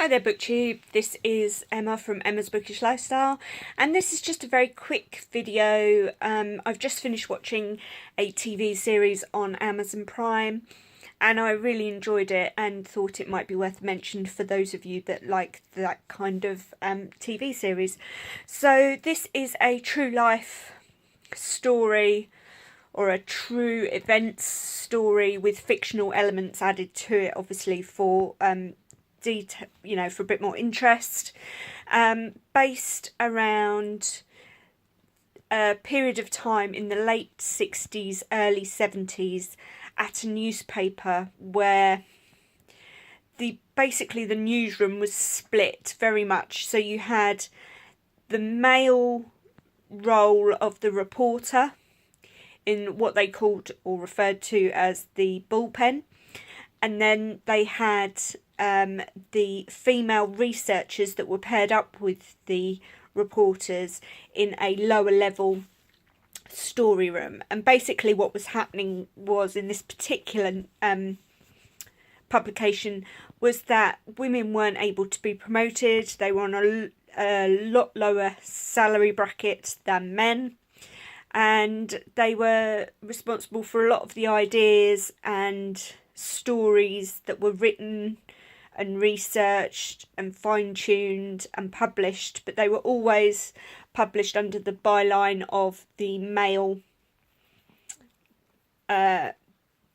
Hi there BookTube, this is Emma from Emma's Bookish Lifestyle, and this is just a very quick video. I've just finished watching a TV series on Amazon Prime and I really enjoyed it and thought it might be worth mentioning for those of you that like that kind of TV series. So this is a true life story, or a true events story with fictional elements added to it, obviously for detail, for a bit more interest, based around a period of time in the late 60s, early 70s, at a newspaper where basically the newsroom was split very much. So you had the male role of the reporter in what they called or referred to as the bullpen, and then they had the female researchers that were paired up with the reporters in a lower level story room. And basically what was happening was, in this particular publication, was that women weren't able to be promoted. They were on a lot lower salary bracket than men, and they were responsible for a lot of the ideas and stories that were written and researched and fine-tuned and published, but they were always published under the byline of the male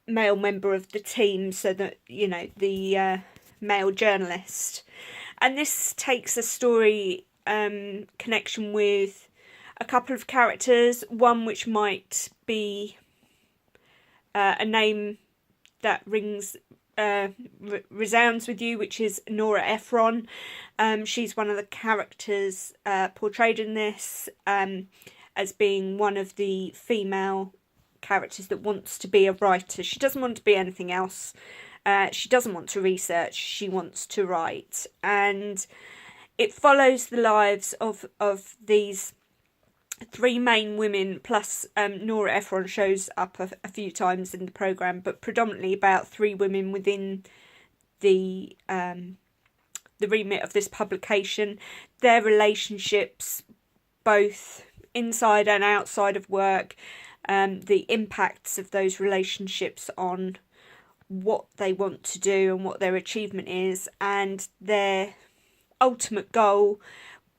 member of the team, so that the male journalist. And this takes a story connection with a couple of characters, one which might be a name that resounds with you, which is Nora Ephron. She's one of the characters portrayed in this, as being one of the female characters that wants to be a writer. She doesn't want to be anything else. She doesn't want to research, she wants to write. And it follows the lives of these three main women, plus Nora Ephron shows up a few times in the programme, but predominantly about three women within the remit of this publication. Their relationships, both inside and outside of work, the impacts of those relationships on what they want to do and what their achievement is, and their ultimate goal,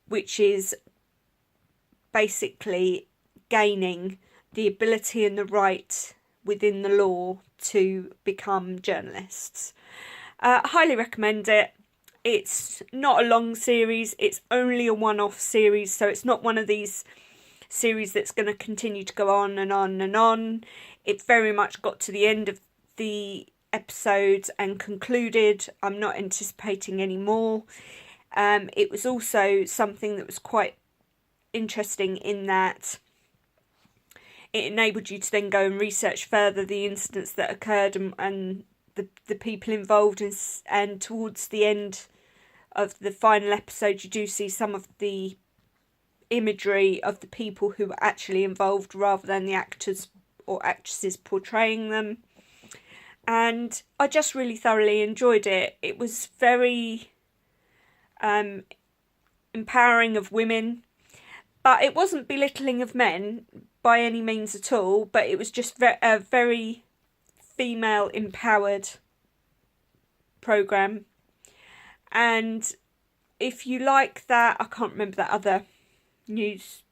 which is basically gaining the ability and the right within the law to become journalists. Highly recommend it. It's not a long series, it's only a one-off series, so it's not one of these series that's going to continue to go on and on and on. It very much got to the end of the episodes and concluded. I'm not anticipating any more. It was also something that was quite interesting in that it enabled you to then go and research further the incidents that occurred and the people involved, and towards the end of the final episode you do see some of the imagery of the people who were actually involved rather than the actors or actresses portraying them. And I just really thoroughly enjoyed it. It was very empowering of women, but it wasn't belittling of men by any means at all, but it was just a very female empowered programme. And if you like that, I can't remember that other news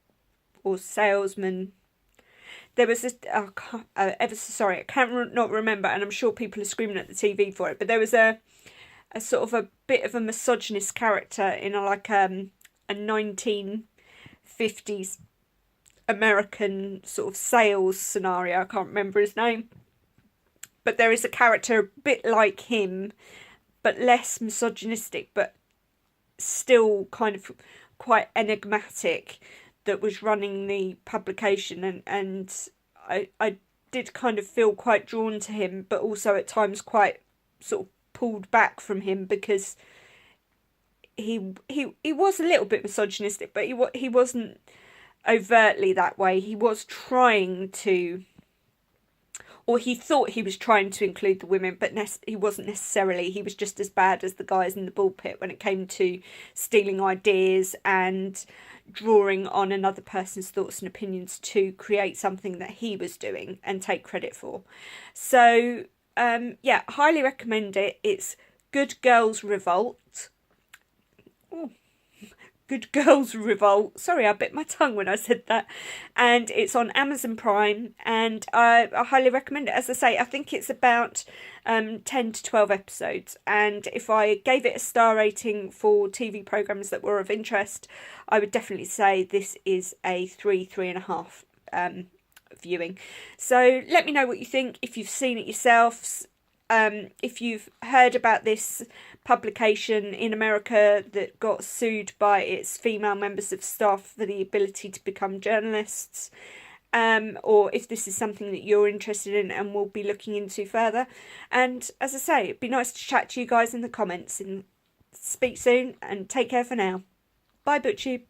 or salesman, there was this, ever so sorry, I can't not remember, and I'm sure people are screaming at the TV for it, but there was a sort of a bit of a misogynist character in a 1950s American sort of sales scenario. I can't remember his name, but there is a character a bit like him, but less misogynistic, but still kind of quite enigmatic, that was running the publication, and I did kind of feel quite drawn to him, but also at times quite sort of pulled back from him, because he was a little bit misogynistic, but he wasn't overtly that way. He was trying to, or he thought he was trying to include the women, but he wasn't necessarily. He was just as bad as the guys in the bullpit when it came to stealing ideas and drawing on another person's thoughts and opinions to create something that he was doing and take credit for. So, yeah, highly recommend it. It's Good Girls Revolt. Oh, Good Girls Revolt. Sorry, I bit my tongue when I said that. And it's on Amazon Prime, and I highly recommend it. As I say, I think it's about 10 to 12 episodes. And if I gave it a star rating for TV programmes that were of interest, I would definitely say this is a 3.5 viewing. So let me know what you think, if you've seen it yourselves. If you've heard about this publication in America that got sued by its female members of staff for the ability to become journalists, or if this is something that you're interested in and will be looking into further. And as I say, it'd be nice to chat to you guys in the comments. And speak soon, and take care for now. Bye, BookTube.